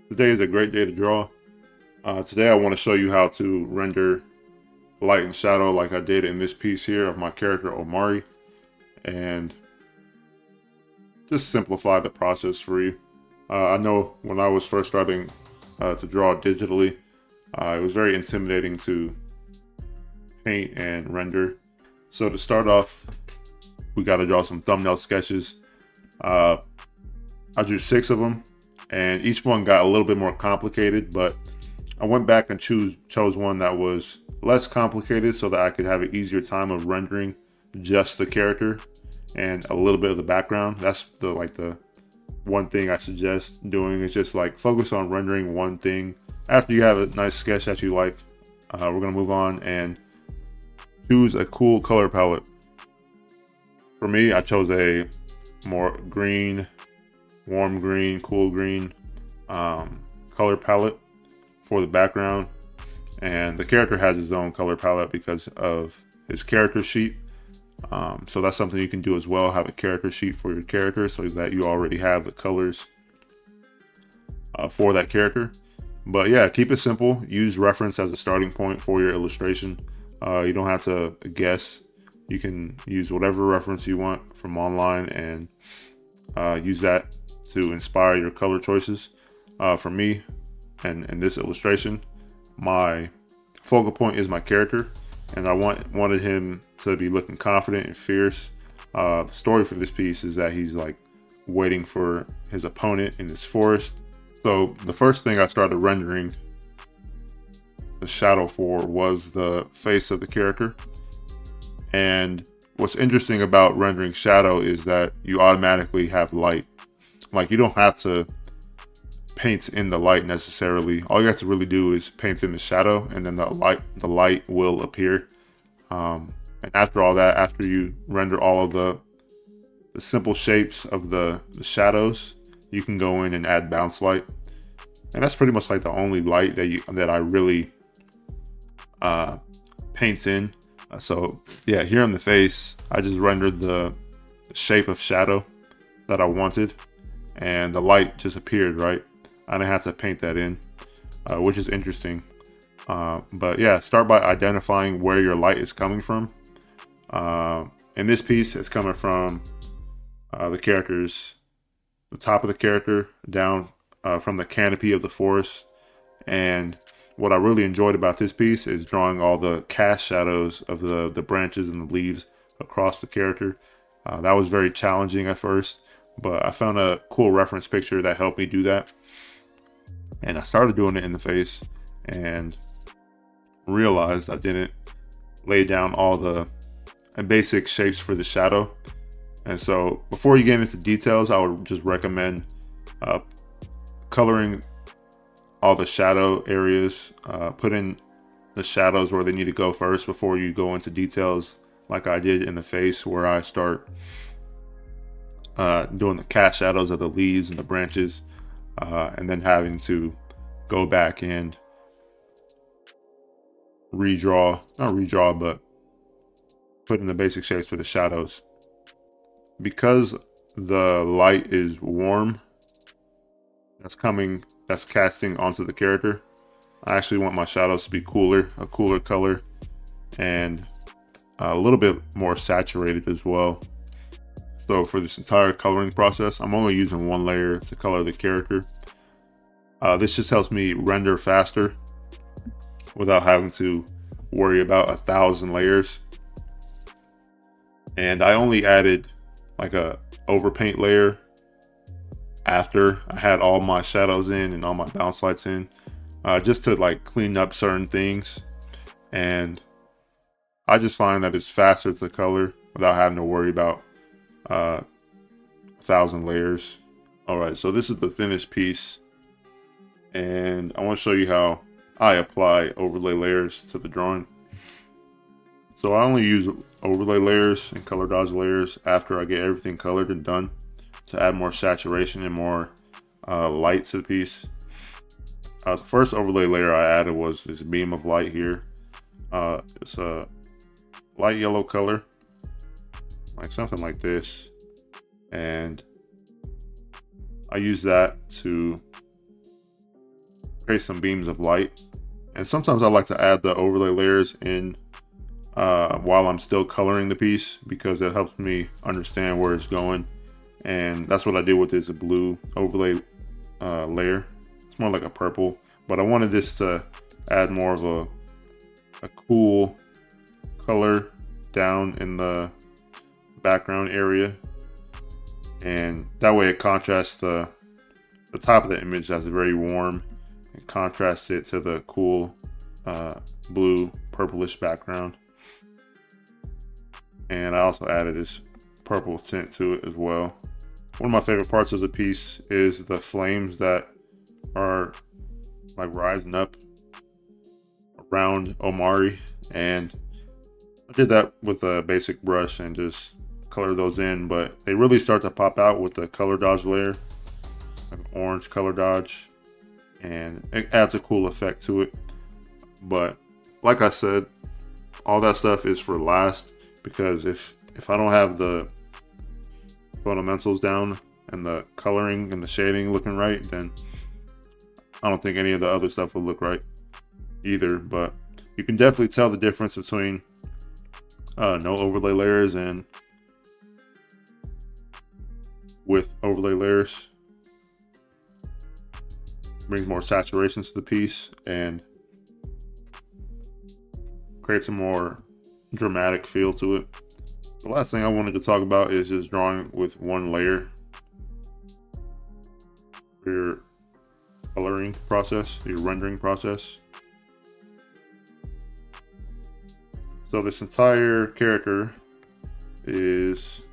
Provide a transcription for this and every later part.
Today is a great day to draw. Today I want to show you how to render light and shadow like I did in this piece here of my character Omari, and just simplify the process for you. I know when I was first starting to draw digitally, it was very intimidating to paint and render. So to start off, we got to draw some thumbnail sketches. I drew 6 of them, and each one got a little bit more complicated, but I went back and chose one that was less complicated so that I could have an easier time of rendering just the character and a little bit of the background. That's the one thing I suggest doing, is just like focus on rendering one thing. After you have a nice sketch that you like, we're gonna move on and choose a cool color palette. For me, I chose a more green, warm green, cool green color palette for the background, and the character has his own color palette because of his character sheet. So that's something you can do as well, have a character sheet for your character so that you already have the colors for that character. But yeah, keep it simple. Use reference as a starting point for your illustration. You don't have to guess. You can use whatever reference you want from online and use that to inspire your color choices. For me, and in this illustration, my focal point is my character, and I wanted him to be looking confident and fierce. The story for this piece is that he's like waiting for his opponent in this forest. So the first thing I started rendering the shadow for was the face of the character. And what's interesting about rendering shadow is that you automatically have light. Like, you don't have to paint in the light necessarily. All you have to really do is paint in the shadow, and then the light will appear. And after all that, after you render all of the simple shapes of the shadows, you can go in and add bounce light. And that's pretty much like the only light that I really paint in. So yeah, here on the face, I just rendered the shape of shadow that I wanted, and the light just appeared, right? I didn't have to paint that in, which is interesting. But yeah, start by identifying where your light is coming from. In this piece, it's coming from the top of the character down from the canopy of the forest. And what I really enjoyed about this piece is drawing all the cast shadows of the branches and the leaves across the character. That was very challenging at first, but I found a cool reference picture that helped me do that. And I started doing it in the face and realized I didn't lay down all the basic shapes for the shadow. And so before you get into details, I would just recommend coloring all the shadow areas. Put in the shadows where they need to go first before you go into details like I did in the face, where I start doing the cast shadows of the leaves and the branches, and then having to go back and not redraw, but put in the basic shapes for the shadows. Because the light is warm, that's casting onto the character, I actually want my shadows to be cooler, a cooler color, and a little bit more saturated as well. So for this entire coloring process, I'm only using one layer to color the character. This just helps me render faster without having to worry about 1,000 layers. And I only added like a overpaint layer after I had all my shadows in and all my bounce lights in, just to like clean up certain things. And I just find that it's faster to color without having to worry about 1,000 layers. All right, so this is the finished piece, and I want to show you how I apply overlay layers to the drawing. So I only use overlay layers and color dodge layers after I get everything colored and done, to add more saturation and more light to the piece. The first overlay layer I added was this beam of light here. It's a light yellow color, like something like this, and I use that to create some beams of light. And sometimes I like to add the overlay layers in while I'm still coloring the piece, because it helps me understand where it's going. And that's what I did with this blue overlay layer. It's more like a purple, but I wanted this to add more of a cool color down in the background area, and that way it contrasts the top of the image that's very warm and contrasts it to the cool blue purplish background. And I also added this purple tint to it as well. One of my favorite parts of the piece is the flames that are like rising up around Omari, and I did that with a basic brush and just color those in, but they really start to pop out with the color dodge layer, like an orange color dodge, and it adds a cool effect to it. But like I said, all that stuff is for last, because if I don't have the fundamentals down and the coloring and the shading looking right, then I don't think any of the other stuff will look right either. But you can definitely tell the difference between no overlay layers and with overlay layers. Brings more saturation to the piece and creates a more dramatic feel to it. The last thing I wanted to talk about is just drawing with one layer for your coloring process, your rendering process. So this entire character is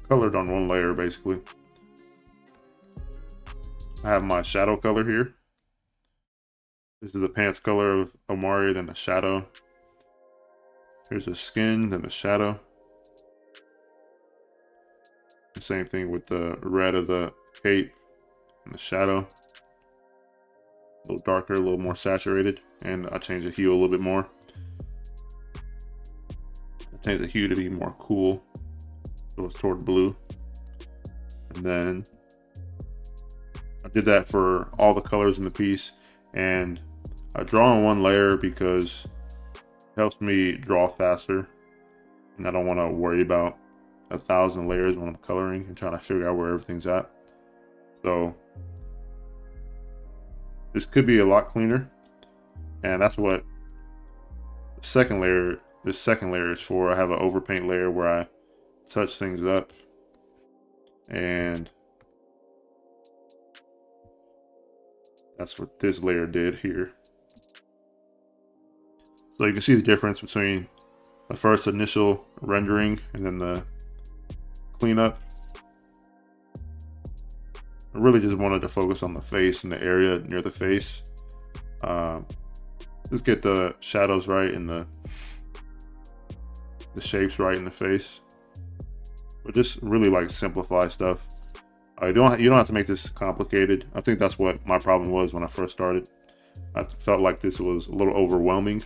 colored on one layer basically. I have my shadow color here. This is the pants color of Omari, then the shadow. Here's the skin, then the shadow. The same thing with the red of the cape and the shadow. A little darker, a little more saturated, and I changed the hue a little bit more. I changed the hue to be more cool, so it's toward blue. And then I did that for all the colors in the piece, and I draw on one layer because it helps me draw faster, and I don't want to worry about 1,000 layers when I'm coloring and trying to figure out where everything's at. So this could be a lot cleaner, and that's what the second layer, this second layer is for. I have an overpaint layer where I touch things up, and that's what this layer did here. So you can see the difference between the first initial rendering and then the cleanup. I really just wanted to focus on the face and the area near the face. Just get the shadows right and the shapes right in the face. But just really like simplify stuff. You don't have to make this complicated. I think that's what my problem was when I first started. I felt like this was a little overwhelming.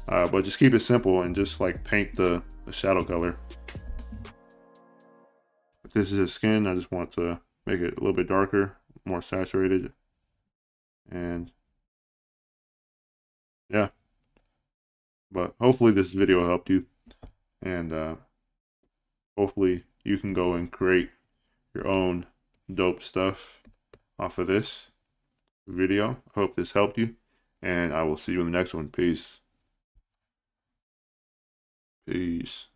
But just keep it simple and just like paint the shadow color. If this is his skin, I just want to make it a little bit darker, more saturated. And yeah. But hopefully this video helped you. And hopefully you can go and create your own dope stuff off of this video. I hope this helped you. And I will see you in the next one. Peace. Peace.